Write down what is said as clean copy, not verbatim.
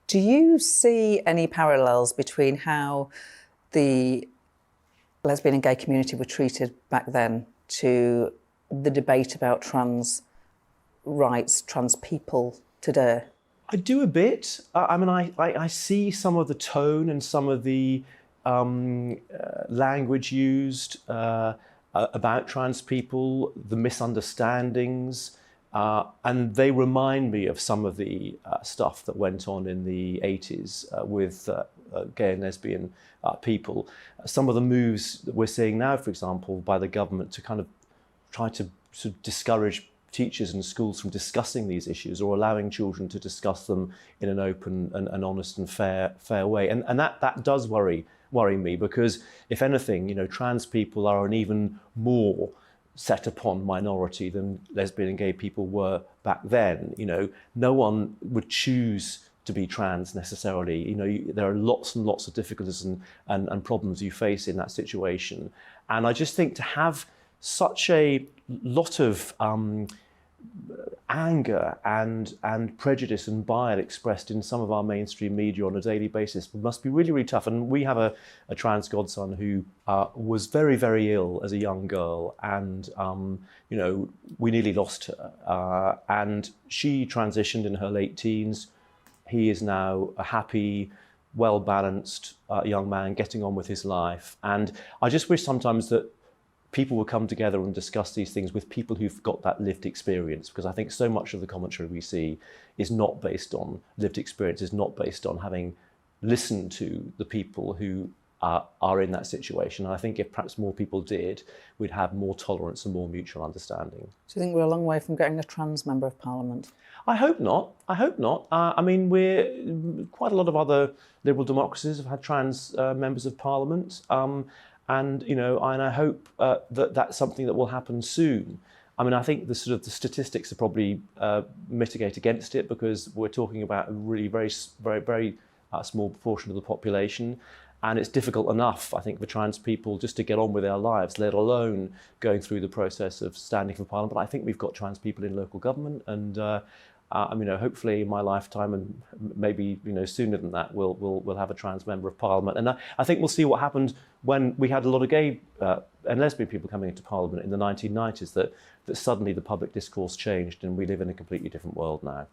Do you see any parallels between how the lesbian and gay community were treated back then to the debate about trans rights, trans people today? I do a bit. I see some of the tone and some of the language used about trans people, the misunderstandings, and they remind me of some of the stuff that went on in the 80s with gay and lesbian people. Some of the moves that we're seeing now, for example, by the government to kind of try to sort of discourage teachers and schools from discussing these issues or allowing children to discuss them in an open and honest and fair way. And that does worry me, because if anything, trans people are an even more set upon minority than lesbian and gay people were back then. No one would choose to be trans necessarily. There are lots and lots of difficulties and problems you face in that situation. And I just think to have such a lot of anger and prejudice and bile expressed in some of our mainstream media on a daily basis must be really, really tough. And we have a trans godson who was very, very ill as a young girl, and we nearly lost her. And she transitioned in her late teens. He is now a happy, well-balanced young man getting on with his life. And I just wish sometimes that people will come together and discuss these things with people who've got that lived experience, because I think so much of the commentary we see is not based on lived experience, is not based on having listened to the people who are in that situation. And I think if perhaps more people did, we'd have more tolerance and more mutual understanding. Do you think we're a long way from getting a trans member of parliament? I hope not. I hope not. Quite a lot of other liberal democracies have had trans members of parliament. And I hope that that's something that will happen soon. I think the statistics are probably mitigate against it, because we're talking about a really very small proportion of the population, and it's difficult enough, I think, for trans people just to get on with their lives, let alone going through the process of standing for parliament. But I think we've got trans people in local government, and hopefully in my lifetime, and maybe sooner than that, we'll have a trans member of parliament. And I think we'll see what happened when we had a lot of gay and lesbian people coming into parliament in the 1990s, that suddenly the public discourse changed and we live in a completely different world now.